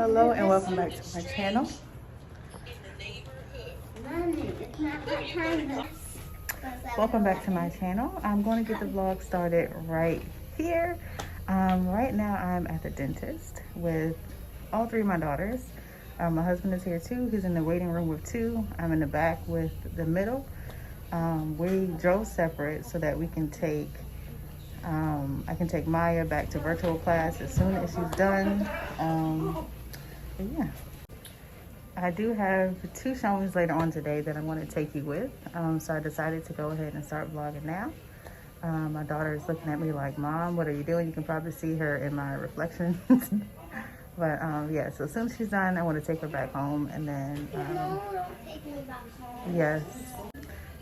Hello and welcome back to my channel. Welcome back to my channel. I'm going to get the vlog started right here. Right now I'm at the dentist with all three of my daughters. My husband is here too. He's in the waiting room with two. I'm in the back with the middle. We drove separate so that we can take I can take Maya back to virtual class as soon as she's done. But yeah, I do have 2 showings later on today that I want to take you with. So I decided to go ahead and start vlogging now. My daughter is looking at me like, Mom, what are you doing? You can probably see her in my reflection. But yeah, so as soon as she's done, I want to take her back home. And then, yes.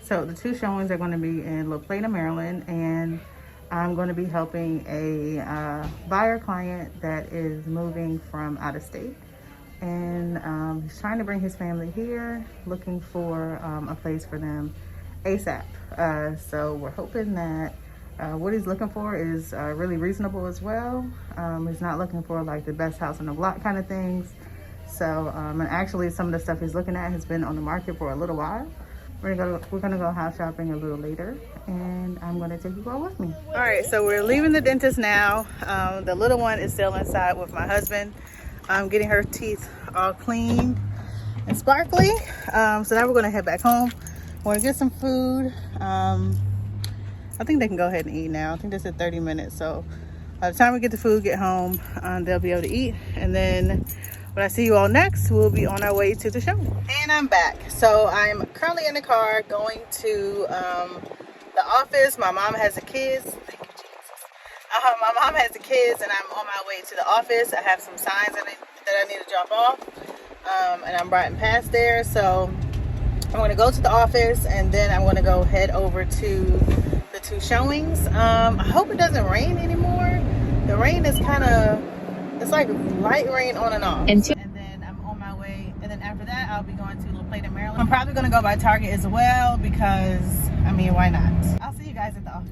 So the 2 showings are going to be in Plata, Maryland, and I'm going to be helping a buyer client that is moving from out of state. And he's trying to bring his family here, looking for a place for them ASAP. So we're hoping that what he's looking for is really reasonable as well. He's not looking for like the best house on the block kind of things. So, and actually some of the stuff he's looking at has been on the market for a little while. We're gonna go house shopping a little later, and I'm gonna take you all with me. All right, so we're leaving the dentist now. The little one is still inside with my husband. I'm getting her teeth all cleaned and sparkly. So now we're gonna head back home. Want to get some food. I think they can go ahead and eat now. I think they said 30 minutes. So by the time we get the food, get home, they'll be able to eat. And then when I see you all next, we'll be on our way to the show. And I'm back. So I'm currently in the car going to the office. My mom has the kids. Thank you, Jesus. My mom has the kids, and I'm on my way to the office. I have some signs that I need to drop off. And I'm riding past there. So I'm going to go to the office, and then I'm going to go head over to the 2 showings. I hope it doesn't rain anymore. The rain is kind of, it's like light rain on and off. And then I'm on my way. And then after that, I'll be going to Plata, Maryland. I'm probably going to go by Target as well because, I mean, why not? I'll see you guys at the office.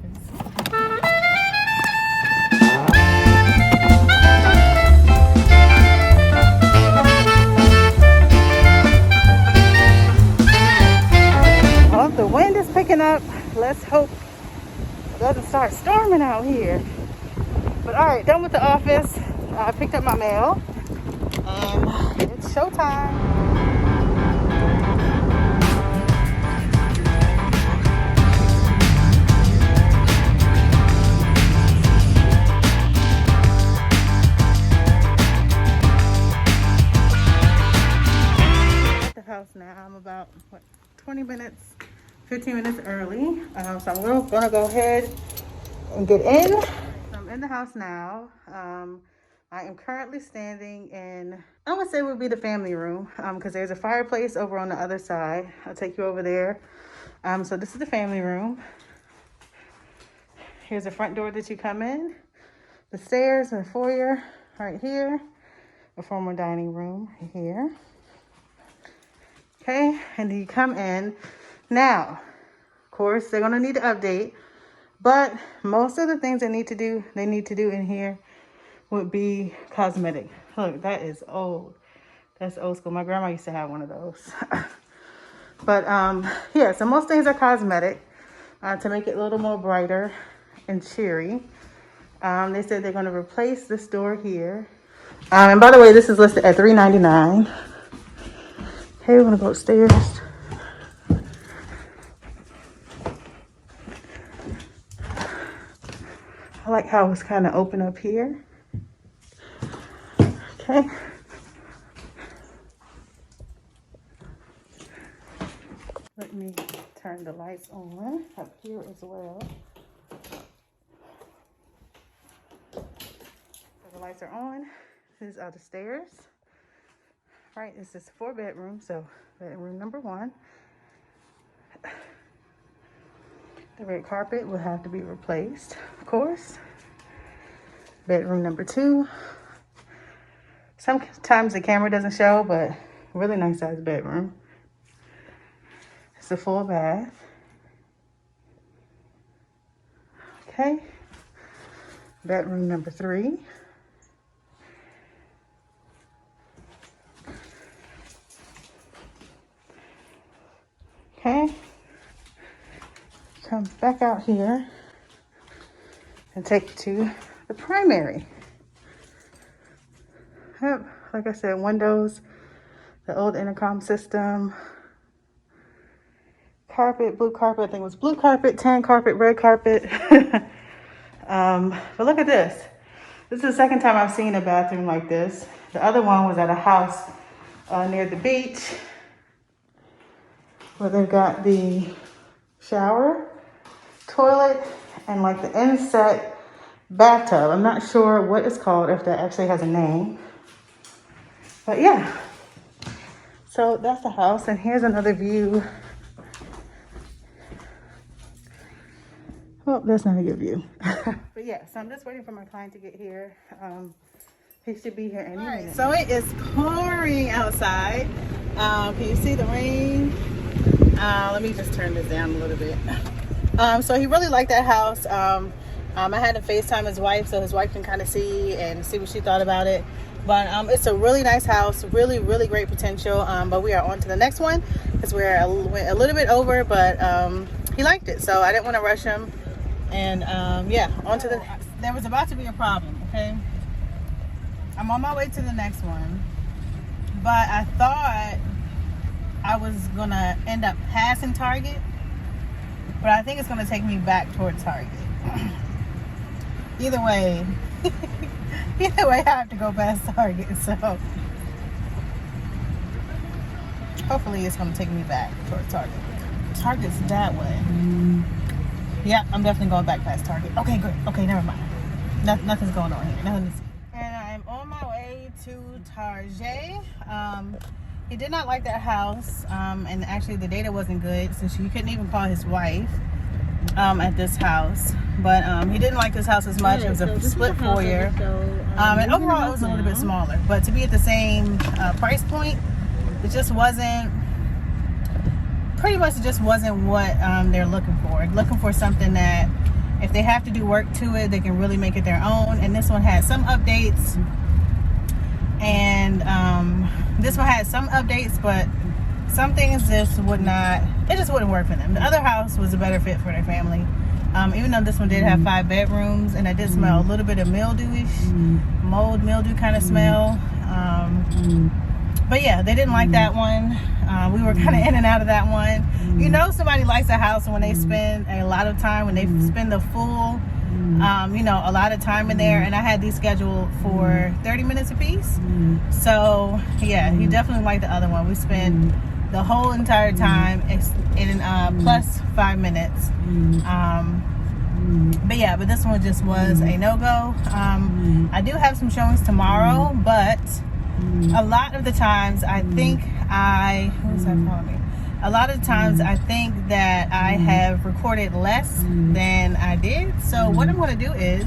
Well, the wind is picking up. Let's hope it doesn't start storming out here. But all right, done with the office. I picked up my mail, and it's showtime. At the house now. I'm about 20 minutes, 15 minutes early. So I'm gonna go ahead and get in. So I'm in the house now. I am currently standing in, I would say would be the family room, because there's a fireplace over on the other side. I'll take you over there. So this is the family room. Here's the front door that you come in. The stairs and the foyer right here. A formal dining room right here. Okay, and then you come in. Now, of course, they're gonna need to update, but most of the things they need to do in here would be cosmetic. Look, that is old. That's old school. My grandma used to have one of those. But yeah, so most things are cosmetic to make it a little more brighter and cheery. They said they're going to replace this door here. And by the way, this is listed at $399. Hey, we're going to go upstairs. I like how it's kind of open up here. Okay. Let me turn the lights on up here as well. So the lights are on. These are the stairs. Right, this is 4 bedrooms, so bedroom number 1. The red carpet will have to be replaced, of course. Bedroom number 2. Sometimes the camera doesn't show, but really nice sized bedroom. It's a full bath. Okay. Bedroom number 3. back out here and take you to the primary. Yep, like I said, windows, the old intercom system, carpet, blue carpet. I think it was blue carpet, tan carpet, red carpet. But look at this. This is the second time I've seen a bathroom like this. The other one was at a house near the beach where they've got the shower, toilet, and like the inset bathtub. I'm not sure what it's called, if that actually has a name. But yeah, so that's the house, and here's another view. Well, that's not a good view. But yeah, so I'm just waiting for my client to get here. He should be here any minute. All right, so it is pouring outside. Can you see the rain? Let me just turn this down a little bit. So he really liked that house. I had to FaceTime his wife so his wife can kind of see what she thought about it. But it's a really nice house, really, really great potential. But we are on to the next one because went a little bit over, but he liked it. So I didn't want to rush him. And yeah, on to the next. There was about to be a problem, okay? I'm on my way to the next one. But I thought I was going to end up passing Target. But I think it's going to take me back towards Target. Either way, I have to go past Target, so hopefully it's going to take me back towards Target. Target's that way. Yeah, I'm definitely going back past Target. Okay, good. Okay, never mind. Nothing's going on here. Nothing to see. And I'm on my way to Target. He did not like that house, and actually the data wasn't good, so he couldn't even call his wife at this house. But he didn't like this house as much. It was a split foyer, and overall it was a little bit smaller. But to be at the same price point, it just wasn't. Pretty much, it just wasn't what they're looking for. Looking for something that, if they have to do work to it, they can really make it their own. And this one had some updates, and this one had some updates, but some things just wouldn't work for them. The other house was a better fit for their family. Even though this one did have 5 bedrooms, and I did smell a little bit of mildew kind of smell. But yeah, they didn't like that one. We were kind of in and out of that one. You know, somebody likes a house when they spend a lot of time, when they spend the full, a lot of time in there. And I had these scheduled for 30 minutes apiece. So yeah, he definitely liked the other one. We spent the whole entire time in plus 5 minutes. But this one just was a no-go. I do have some showings tomorrow, but a lot of the times I think a lot of times I think that I have recorded less than I did. So what I'm going to do is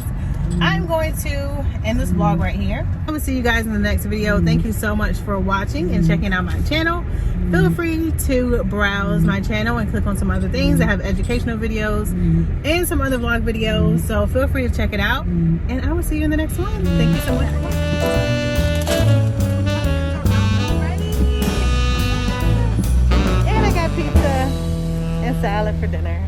I'm going to end this vlog right here. I'm going to see you guys in the next video. Thank you so much for watching and checking out my channel. Feel free to browse my channel and click on some other things. I have educational videos and some other vlog videos. So feel free to check it out. And I will see you in the next one. Thank you so much for watching. Pizza and salad for dinner.